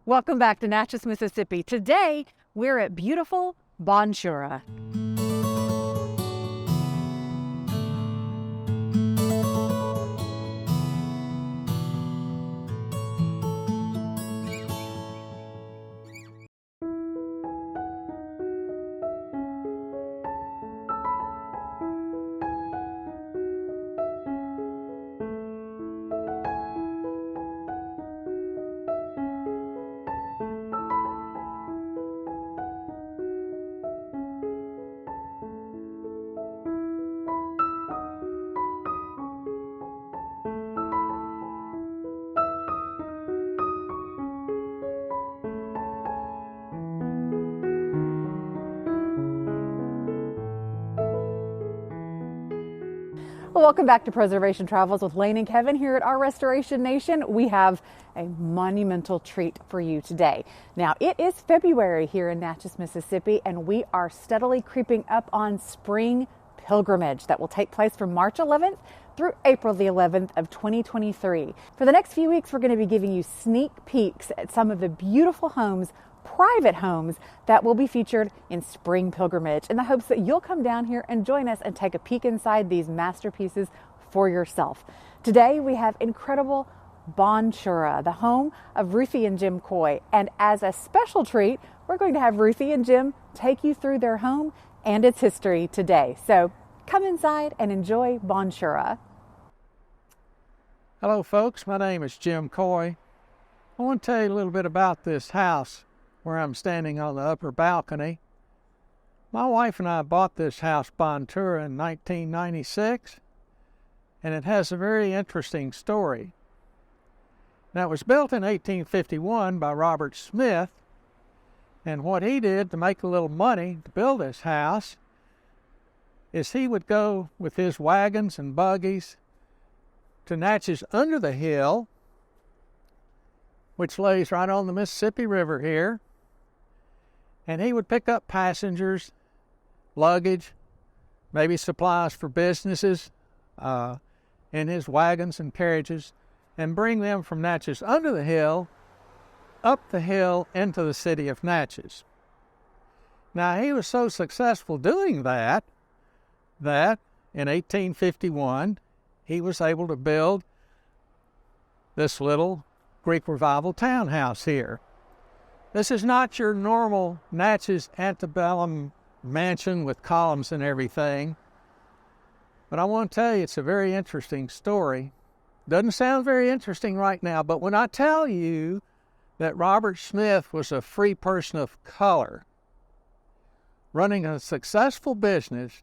Welcome back to Natchez, Mississippi. Today, we're at beautiful Bontura. Well, welcome back to Preservation Travels with Lane and Kevin here at our Restoration Nation. We have a monumental treat for you today. Now, it is February here in Natchez, Mississippi, and we are steadily creeping up on spring pilgrimage that will take place from March 11th through April the 11th of 2023. For the next few weeks, we're going to be giving you sneak peeks at some of the beautiful homes, private homes, that will be featured in spring pilgrimage in the hopes that you'll come down here and join us and take a peek inside these masterpieces for yourself. Today we have incredible Bontura, the home of Ruthie and Jim Coy, and as a special treat, we're going to have Ruthie and Jim take you through their home and its history today. So come inside and enjoy Bontura. Hello folks, my name is Jim Coy. I want to tell you a little bit about this house where I'm standing on the upper balcony. My wife and I bought this house, Bontura, in 1996, and it has a very interesting story. Now, it was built in 1851 by Robert Smith, and what he did to make a little money to build this house is he would go with his wagons and buggies to Natchez under the hill, which lays right on the Mississippi River here, and he would pick up passengers, luggage, maybe supplies for businesses in his wagons and carriages, and bring them from Natchez under the hill, up the hill into the city of Natchez. Now, he was so successful doing that in 1851, he was able to build this little Greek Revival townhouse here. This is not your normal Natchez antebellum mansion with columns and everything, but I want to tell you it's a very interesting story. Doesn't sound very interesting right now, but when I tell you that Robert Smith was a free person of color running a successful business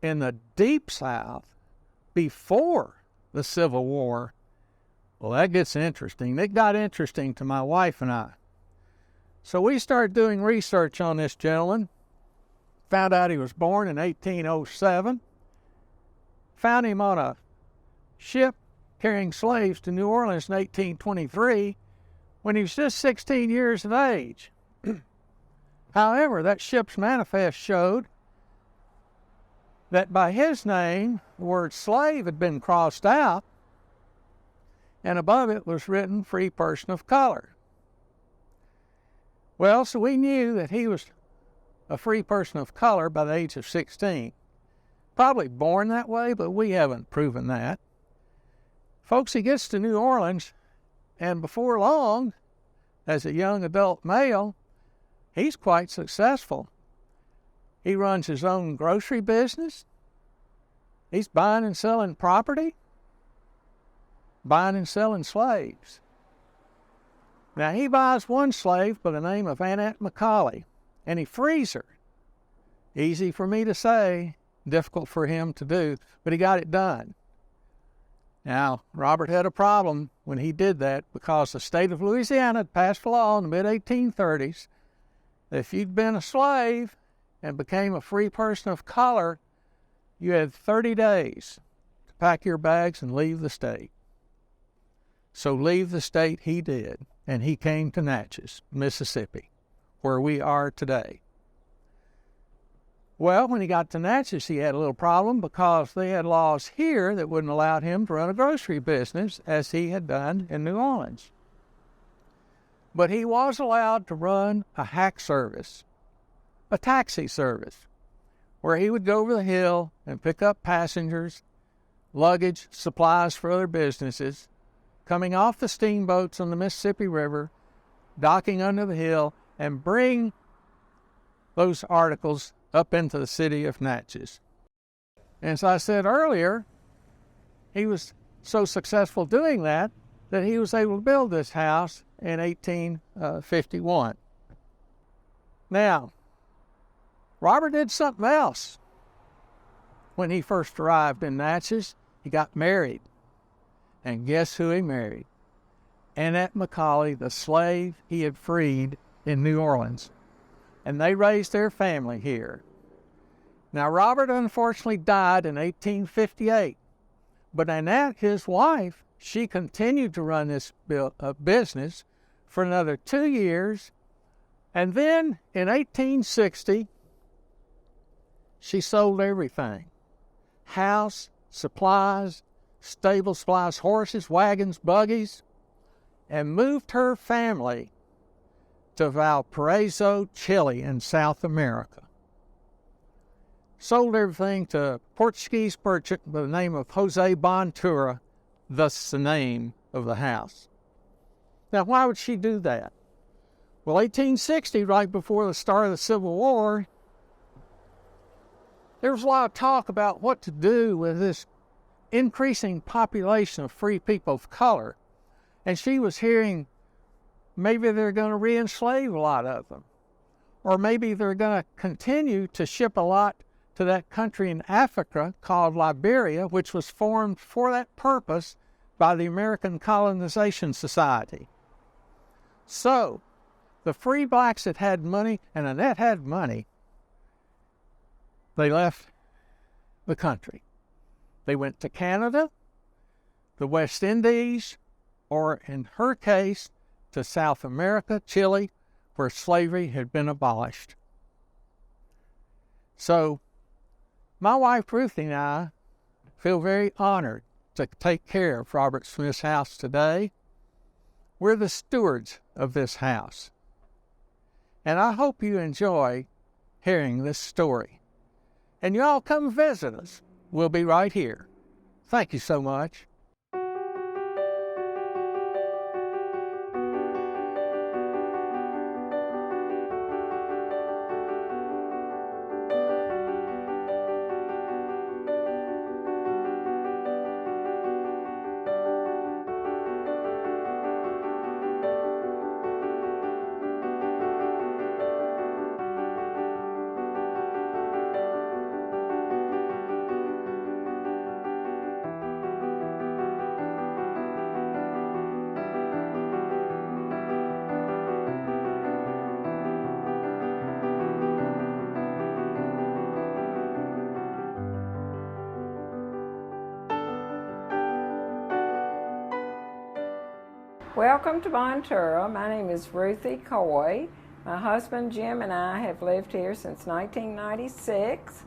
in the Deep South before the Civil War, well, that gets interesting. It got interesting to my wife and I. So we started doing research on this gentleman, found out he was born in 1807, found him on a ship carrying slaves to New Orleans in 1823 when he was just 16 years of age. However, that ship's manifest showed that by his name, the word slave had been crossed out, and above it was written free person of color. Well, so we knew that he was a free person of color by the age of 16. Probably born that way, but we haven't proven that. Folks, he gets to New Orleans, and before long, as a young adult male, he's quite successful. He runs his own grocery business. He's buying and selling property, buying and selling slaves. Now, he buys one slave by the name of Annette McCauley, and he frees her. Easy for me to say, difficult for him to do, but he got it done. Now, Robert had a problem when he did that because the state of Louisiana had passed a law in the mid-1830s that if you'd been a slave and became a free person of color, you had 30 days to pack your bags and leave the state. So leave the state he did, and he came to Natchez, Mississippi, where we are today. Well, when he got to Natchez, he had a little problem because they had laws here that wouldn't allow him to run a grocery business as he had done in New Orleans. but he was allowed to run a hack service, a taxi service, where he would go over the hill and pick up passengers, luggage, supplies for other businesses, coming off the steamboats on the Mississippi River, docking under the hill, and bring those articles up into the city of Natchez. And as I said earlier, he was so successful doing that he was able to build this house in 1851. Now, Robert did something else when he first arrived in Natchez. He got married. And guess who he married? Annette Macaulay, the slave he had freed in New Orleans. And they raised their family here. Now, Robert unfortunately died in 1858. But Annette, his wife, she continued to run this business for another 2 years. And then in 1860, she sold everything. House, supplies, stable supplies, horses, wagons, buggies, and moved her family to Valparaiso, Chile in South America. Sold everything to a Portuguese merchant by the name of Jose Bontura, thus the name of the house. Now, why would she do that? Well, 1860, right before the start of the Civil War, there was a lot of talk about what to do with this increasing population of free people of color. And she was hearing maybe they're going to re-enslave a lot of them. Or maybe they're going to continue to ship a lot to that country in Africa called Liberia, which was formed for that purpose by the American Colonization Society. So, the free blacks that had money, and Annette had money, they left the country. They went to Canada, the West Indies, or in her case, to South America, Chile, where slavery had been abolished. So, my wife Ruthie and I feel very honored to take care of Robert Smith's house today. We're the stewards of this house. And I hope you enjoy hearing this story. And you all come visit us. We'll be right here. Thank you so much. Welcome to Bontura. My name is Ruthie Coy. My husband Jim and I have lived here since 1996,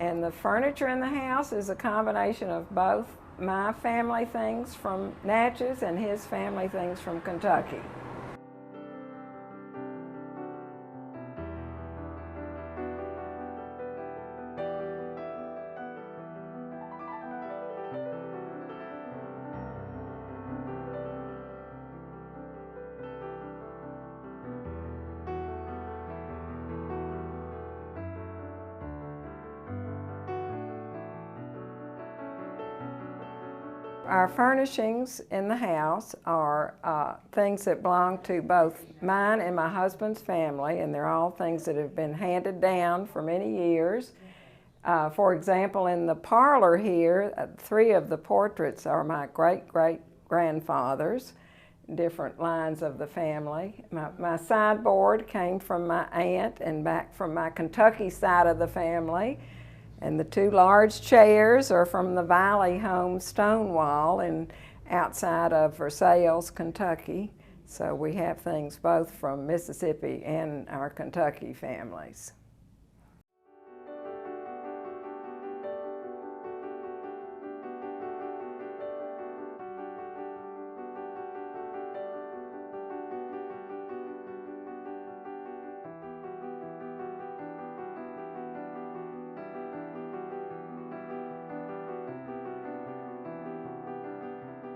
and the furniture in the house is a combination of both my family things from Natchez and his family things from Kentucky. Our furnishings in the house are things that belong to both mine and my husband's family, and they're all things that have been handed down for many years. For example, in the parlor here, 3 of the portraits are my great-great-grandfathers, different lines of the family. My sideboard came from my aunt and back from my Kentucky side of the family. And the 2 large chairs are from the Valley home stone wall and outside of Versailles, Kentucky. So we have things both from Mississippi and our Kentucky families.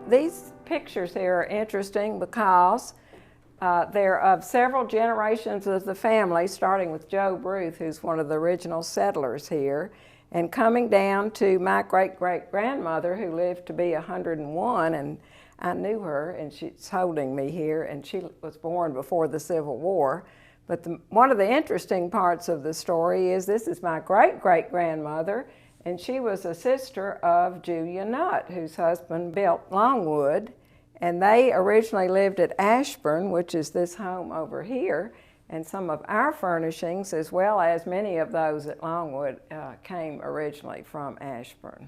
These pictures here are interesting because they're of several generations of the family, starting with Job Ruth, who's one of the original settlers here, and coming down to my great-great-grandmother, who lived to be 101, and I knew her, and she's holding me here, and she was born before the Civil War. But one of the interesting parts of the story is this is my great-great-grandmother, and she was a sister of Julia Nutt, whose husband built Longwood, and they originally lived at Ashburn, which is this home over here, and some of our furnishings, as well as many of those at Longwood, came originally from Ashburn.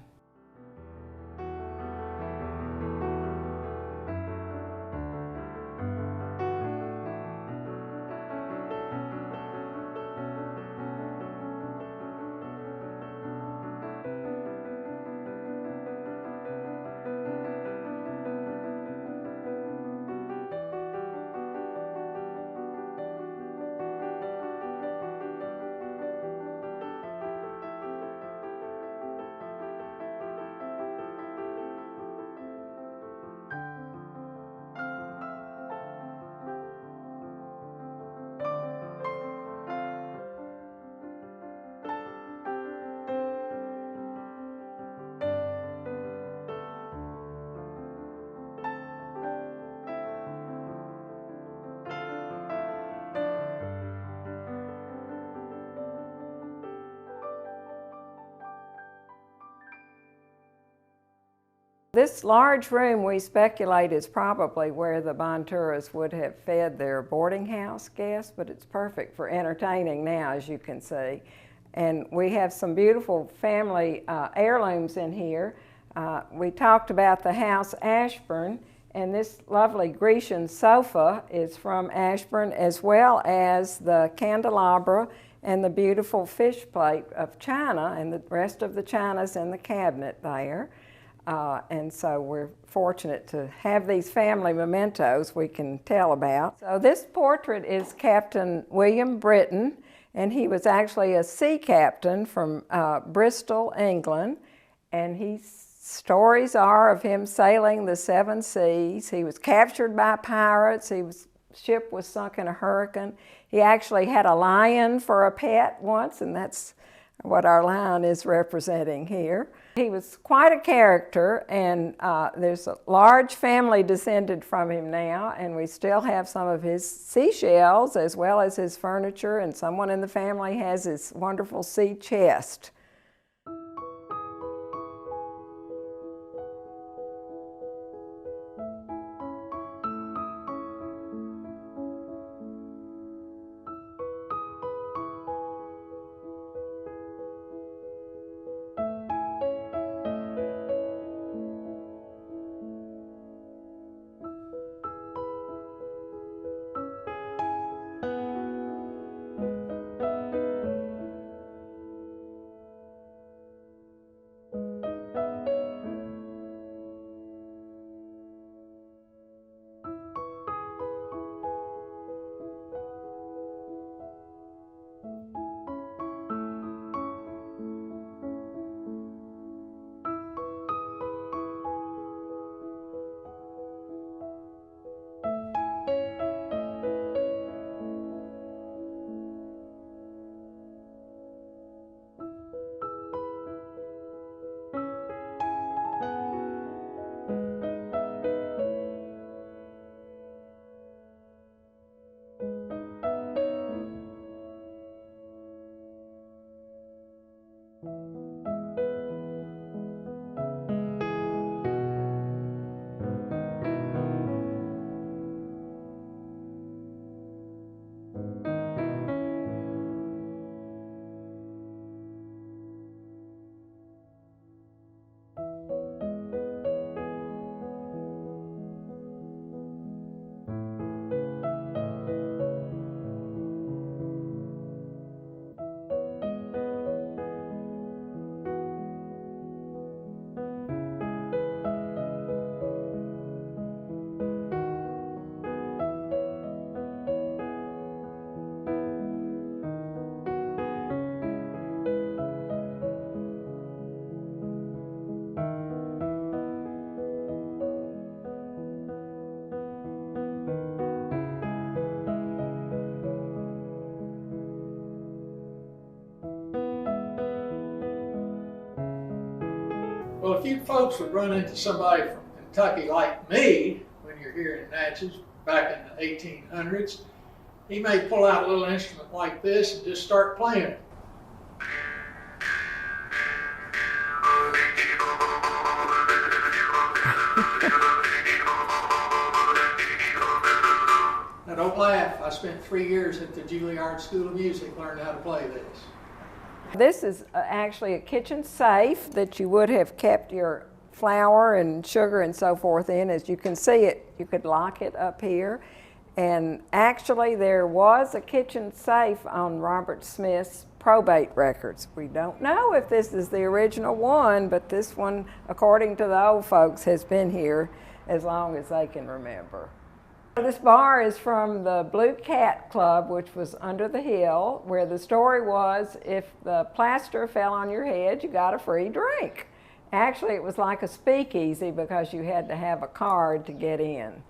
This large room, we speculate, is probably where the Bonturas would have fed their boarding house guests, but it's perfect for entertaining now, as you can see. And we have some beautiful family heirlooms in here. We talked about the house Ashburn, and this lovely Grecian sofa is from Ashburn, as well as the candelabra and the beautiful fish plate of china, and the rest of the china's in the cabinet there. And so we're fortunate to have these family mementos we can tell about. So this portrait is Captain William Britton, and he was actually a sea captain from Bristol, England, and stories are of him sailing the seven seas. He was captured by pirates. His ship was sunk in a hurricane. He actually had a lion for a pet once, and that's what our lion is representing here. He was quite a character, and there's a large family descended from him now, and we still have some of his seashells as well as his furniture, and someone in the family has his wonderful sea chest. Well, if you folks would run into somebody from Kentucky like me when you're here in Natchez back in the 1800s, he may pull out a little instrument like this and just start playing it. Now don't laugh, I spent 3 years at the Juilliard School of Music learning how to play this. This is actually a kitchen safe that you would have kept your flour and sugar and so forth in. As you can see it, you could lock it up here. And actually there was a kitchen safe on Robert Smith's probate records. We don't know if this is the original one, but this one, according to the old folks, has been here as long as they can remember. This bar is from the Blue Cat Club, which was under the hill, where the story was if the plaster fell on your head, you got a free drink. Actually, it was like a speakeasy because you had to have a card to get in.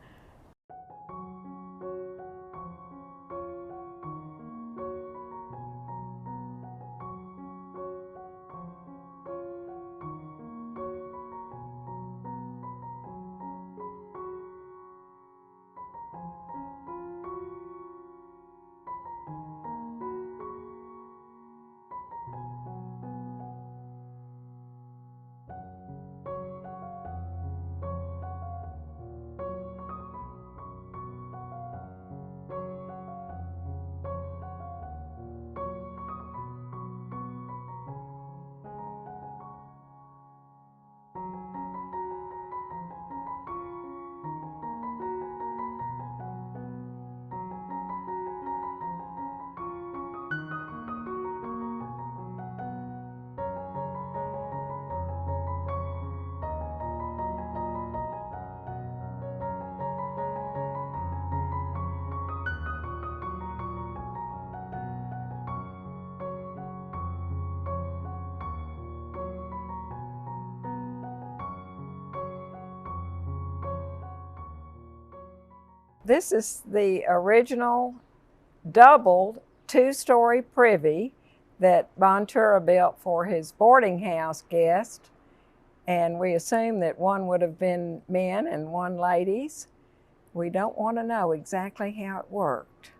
This is the original doubled two-story privy that Bontura built for his boarding house guest. And we assume that one would have been men and one ladies. We don't want to know exactly how it worked.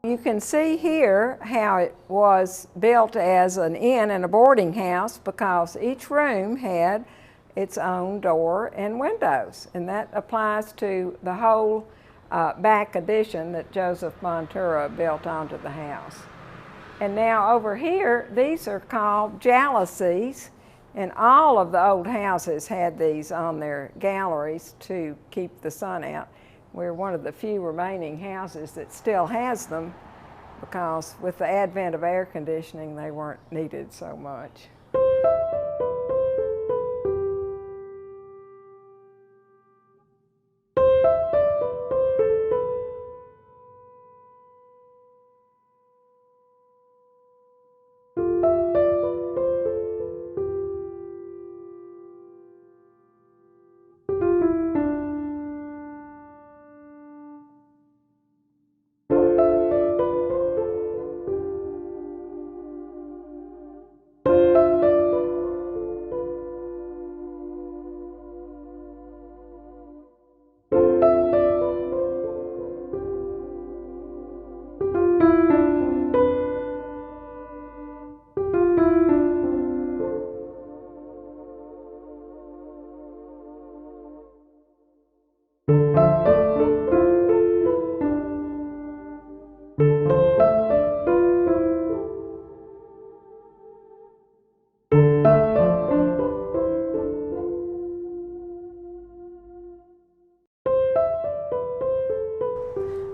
You can see here how it was built as an inn and a boarding house because each room had its own door and windows, and that applies to the whole back addition that Joseph Bontura built onto the house. And now over here, these are called jalousies, and all of the old houses had these on their galleries to keep the sun out. We're one of the few remaining houses that still has them because with the advent of air conditioning, they weren't needed so much.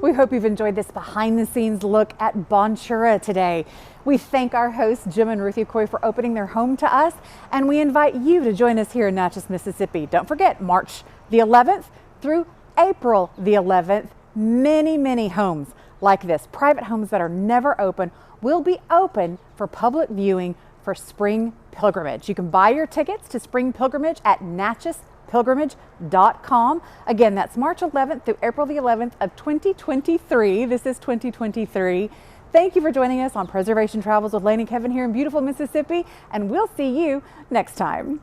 We hope you've enjoyed this behind the scenes look at Bontura today. We thank our hosts, Jim and Ruthie Coy, for opening their home to us, and we invite you to join us here in Natchez, Mississippi. Don't forget, March the 11th through April the 11th, many homes like this, private homes that are never open, will be open for public viewing for Spring Pilgrimage. You can buy your tickets to Spring Pilgrimage at natchezpilgrimage.com. Again, that's March 11th through April the 11th of 2023. This is 2023. Thank you for joining us on Preservation Travels with Lane and Kevin here in beautiful Mississippi, and we'll see you next time.